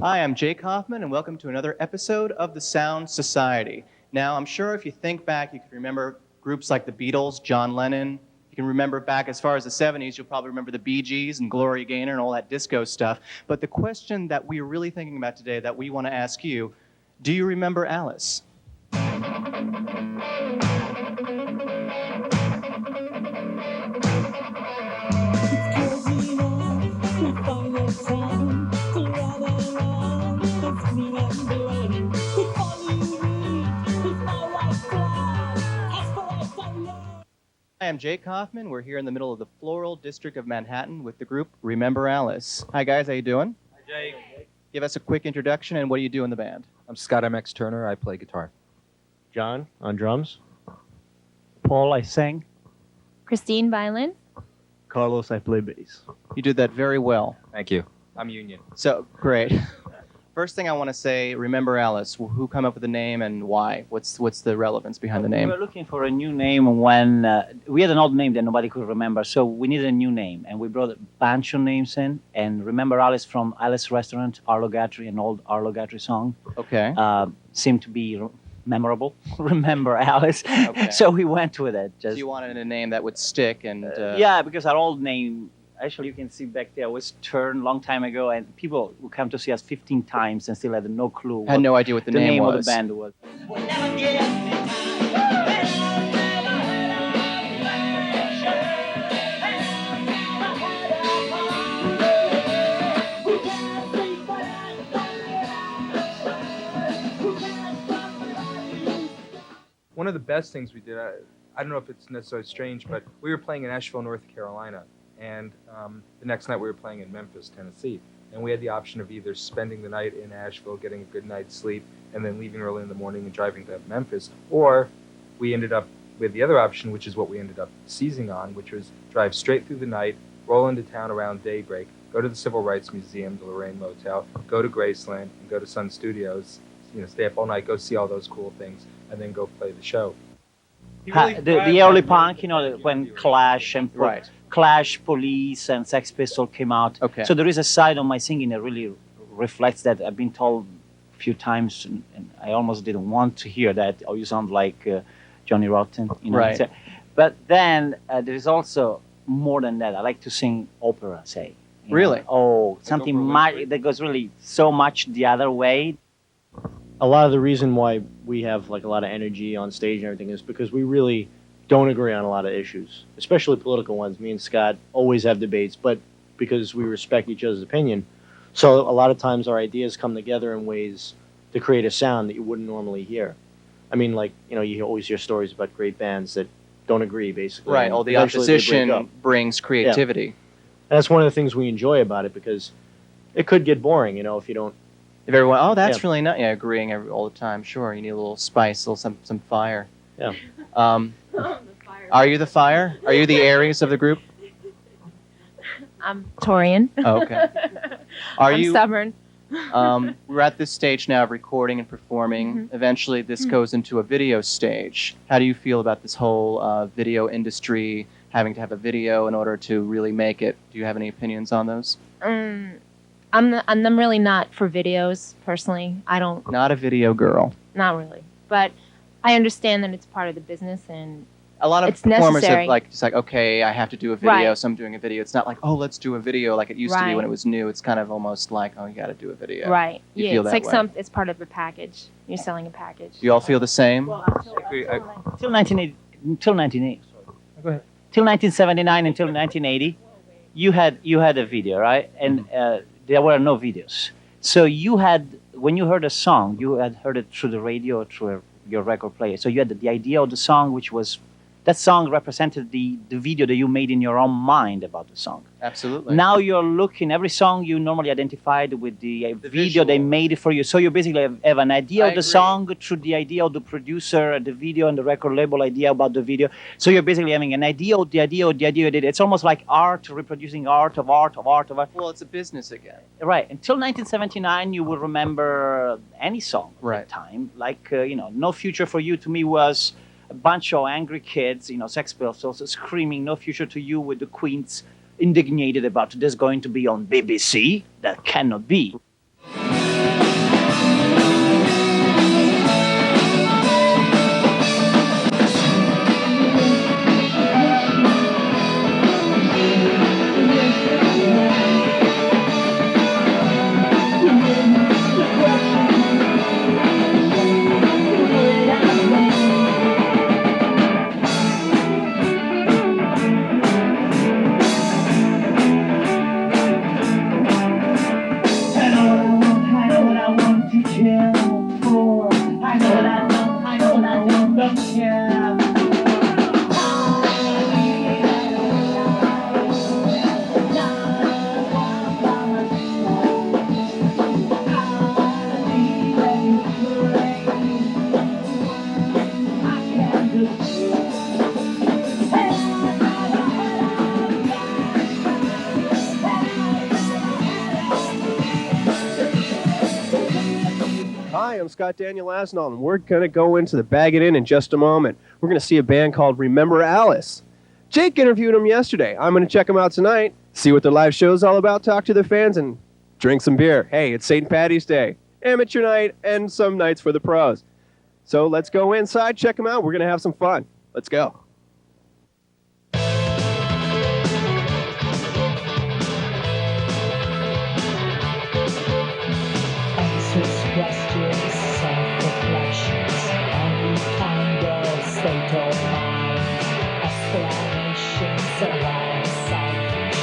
Hi, I'm Jake Hoffman, and welcome to another episode of The Sound Society. Now, I'm sure if you think back, you can remember groups like the Beatles, John Lennon. You can remember back as far as the 70s, you'll probably remember the Bee Gees and Gloria Gaynor and all that disco stuff. But the question that we're really thinking about today that we want to ask you, do you remember Alice? Hi, I'm Jake Hoffman. We're here in the middle of the Floral District of Manhattan with the group Remember Alice. Hi, guys. How you doing? Hi, Jake. Give us a quick introduction and what do you do in the band? I'm Scott MX Turner. I play guitar. John on drums. Paul, I sing. Christine, violin. Carlos, I play bass. You did that very well. Thank you. I'm Union. So, great. First thing I want to say, Remember Alice. Who came up with the name and why? What's the relevance behind the name? We were looking for a new name when we had an old name that nobody could remember, so we needed a new name, and we brought a bunch of names in. And Remember Alice from Alice Restaurant, Arlo Guthrie, an old Arlo Guthrie song, Okay. seemed to be memorable. Remember Alice. Okay. So we went with it. So you wanted a name that would stick and... Yeah, because our old name, actually you can see back there, was turned a long time ago, and people would come to see us 15 times and still had no clue. Had no idea what the name of was. the band was. One of the best things we did, I don't know if it's necessarily strange, but we were playing in Asheville, North Carolina, and the next night we were playing in Memphis, Tennessee. And we had the option of either spending the night in Asheville, getting a good night's sleep, and then leaving early in the morning and driving to Memphis, or we ended up with the other option, which is what we ended up seizing on, which was drive straight through the night, roll into town around daybreak, go to the Civil Rights Museum, the Lorraine Motel, go to Graceland, and go to Sun Studios, stay up all night, go see all those cool things, and then go play the show. The early punk, when Clash and Right. Clash, Police, and Sex Pistols came out. Okay. So there is a side of my singing that really reflects that. I've been told a few times, and I almost didn't want to hear that. Oh, you sound like Johnny Rotten. Right. So, but then there is also more than that. I like to sing opera, say. Really? Oh, something that goes really so much the other way. A lot of the reason why we have like a lot of energy on stage and everything is because we really don't agree on a lot of issues, especially political ones. Me and Scott always have debates, but because we respect each other's opinion. So a lot of times our ideas come together in ways to create a sound that you wouldn't normally hear. I mean, like, you always hear stories about great bands that don't agree, basically. Right. and All the eventually they break opposition up. brings creativity. And that's one of the things we enjoy about it, because it could get boring, if you don't. If everyone, oh, that's Yeah. really not, agreeing all the time. Sure, you need a little spice, a little some fire. Yeah. Are you the fire? Are you the Aries of the group? I'm Torian. Oh, okay. Are I'm you? stubborn. We're at this stage now of recording and performing. Mm-hmm. Eventually, this goes into a video stage. How do you feel about this whole video industry, having to have a video in order to really make it? Do you have any opinions on those? I'm really not for videos personally. I don't. Not a video girl. Not really. But I understand that it's part of the business, and A lot of It's performers necessary. have just okay, I have to do a video, Right. so I'm doing a video. It's not like, oh, let's do a video like it used to be when Right. it was new. It's kind of almost like, oh, you got to do a video. right. You Yeah, feel it's that like way. it's part of a package. You're selling a package. Do you all feel the same? Till 1980. Go ahead. Till 1979 until 1980, you had a video, right? And there were no videos. So when you heard a song, you had heard it through the radio or through your record player. So you had the idea of the song, which was that song represented the video that you made in your own mind about the song. Absolutely. Now you're looking, every song you normally identified with the video they visual. made it for you. So you basically have an idea I of the agree. song through the idea of the producer, the video, and the record label idea about the video. So you're basically having an idea of the idea of the idea. It's almost like art, reproducing art of art of art of art. Well, it's a business again. Right. Until 1979, you would remember any song at Right. the time. Like, No Future for You to me was a bunch of angry kids, Sex Pistols, screaming "No Future to You" with the Queens indignated about this going to be on BBC. That cannot be. Hi, I'm Scott Daniel Asnall, and we're going to go into the Bag It In just a moment. We're going to see a band called Remember Alice. Jake interviewed them yesterday. I'm going to check them out tonight, see what their live show's all about, talk to their fans, and drink some beer. Hey, it's St. Patty's Day, amateur night, and some nights for the pros. So let's go inside, check them out. We're going to have some fun. Let's go. Questions, self-reflections, any kind of state of mind, explanations around selfish,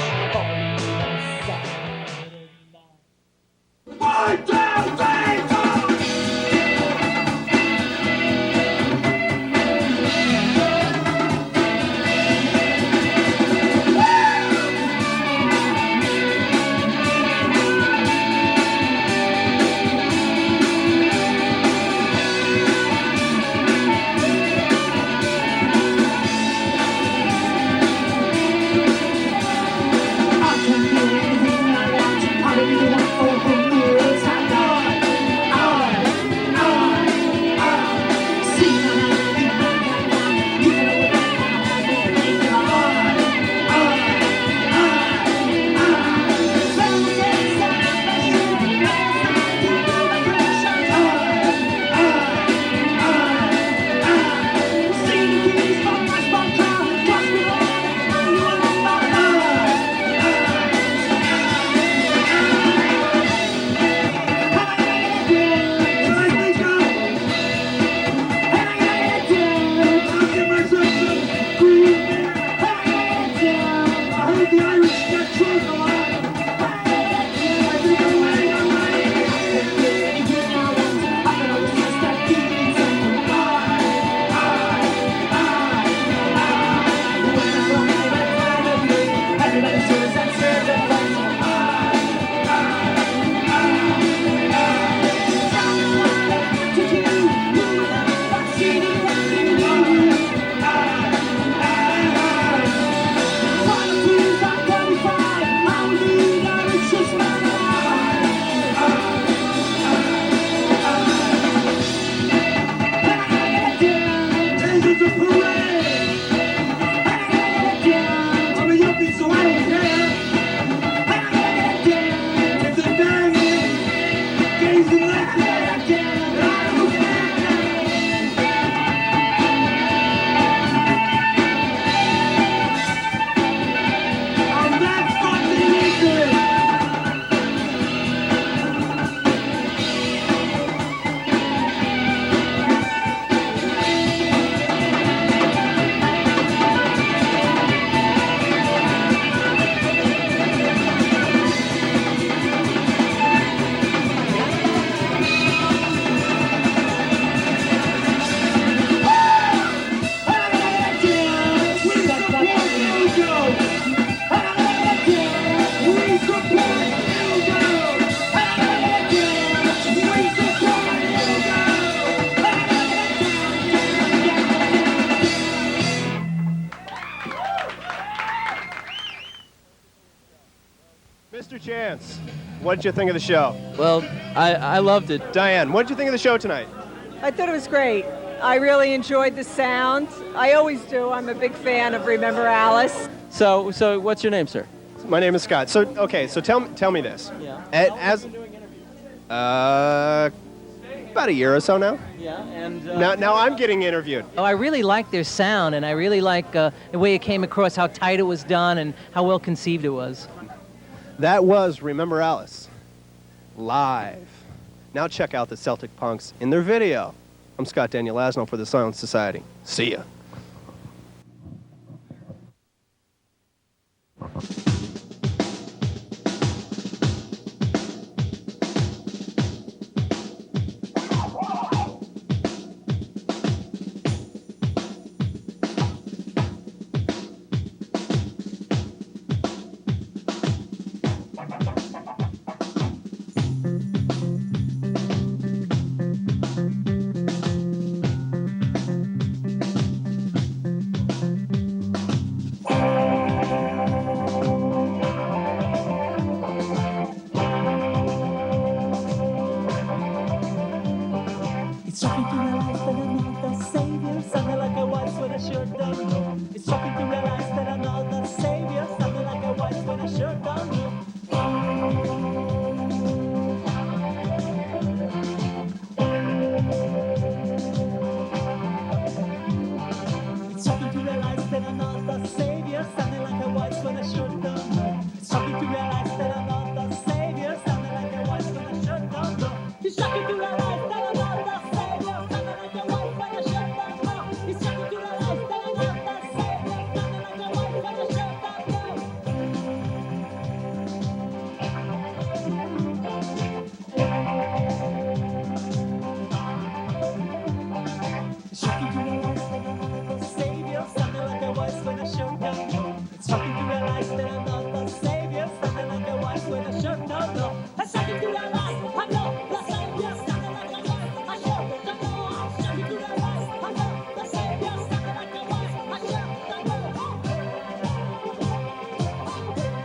Mr. Chance, what did you think of the show? Well, I loved it. Diane, what did you think of the show tonight? I thought it was great. I really enjoyed the sound. I always do. I'm a big fan of Remember Alice. So what's your name, sir? My name is Scott. So tell me this. Yeah. About a year or so now. Yeah, and Now I'm getting interviewed. Oh, I really like their sound, and I really like the way it came across, how tight it was done, and how well conceived it was. That was Remember Alice, live. Now check out the Celtic punks in their video. I'm Scott Daniel Asnall for the Silent Society. See ya. realize that I'm not the savior. Sounded like a wife when I sure don't know. It's shocking to realize that I'm not the savior. Sounded like a wife when I sure don't know. It's shocking to realize that I'm not the savior. Sounding like a wife when I sure don't know. It's shocking to realize that I'm not the savior. Sounding like a wife when I sure don't know. It's shocking to realize that I'm not the savior. Sounding like a wife when I sure don't know. It's shocking to realize that I'm not the savior. Sounding like a wife when I sure don't know. It's shocking to realize that I'm not the savior. Sounding like a wife when I sure don't know. It's shocking to realize that I'm not the savior. Sounding like a wife when I sure don't know. It's shocking to realize I'm not the savior. Sounding like a wife I sure don't know. It's shocking to realize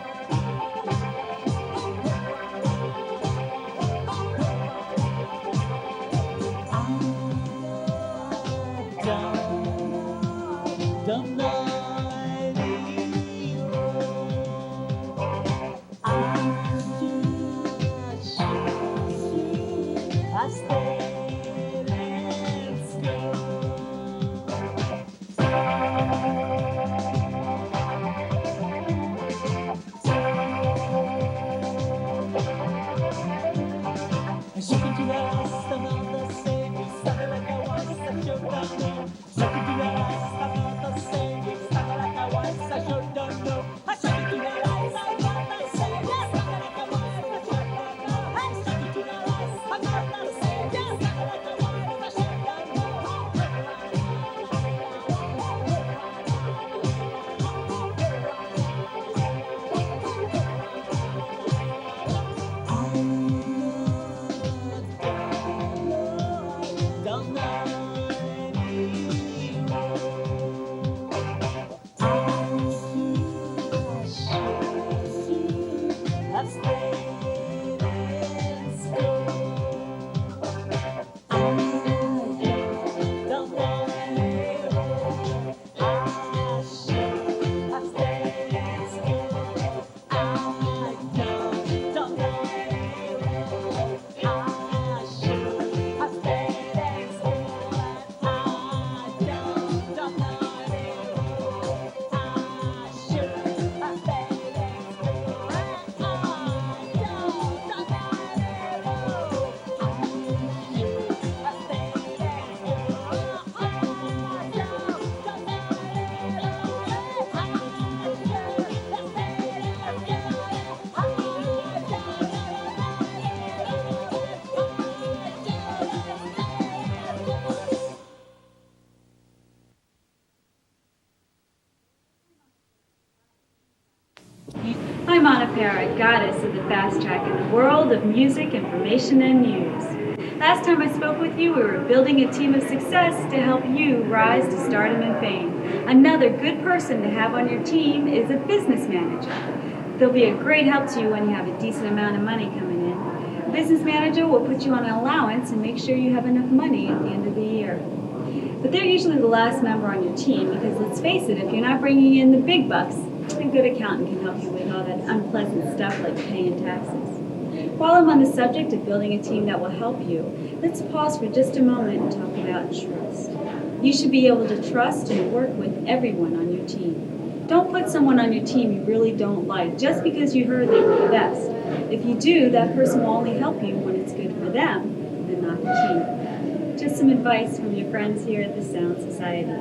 I'm not the savior. Sounding like a wife I sure don't know. Don't know I stayed and I'm shaking to realize I'm not the savior. Sounding like I was, I sure don't know. Shaking to realize I'm not the savior. Sounding like I was, I sure don't know. I'm shaking to realize I'm not the savior. Sounding like I was, I sure don't know. I'm shaking to realize I'm not the savior. Sounding like I was, I sure don't know. Don't know I've stayed in school. Don't know I should have stayed in school. I don't know I should have stayed in school. I don't know I should have stayed in school. I'm Anna Parra, goddess of the fast track in the world of music, information, and news. Last time I spoke with you, we were building a team of success to help you rise to stardom and fame. Another good person to have on your team is a business manager. They'll be a great help to you when you have a decent amount of money coming in. A business manager will put you on an allowance and make sure you have enough money at the end of the year. But they're usually the last member on your team because, let's face it, if you're not bringing in the big bucks, a good accountant can help you with all that unpleasant stuff like paying taxes. While I'm on the subject of building a team that will help you, let's pause for just a moment and talk about trust. You should be able to trust and work with everyone on your team. Don't put someone on your team you really don't like just because you heard they were the best. If you do, that person will only help you when it's good for them and not the team. Just some advice from your friends here at the Sound Society.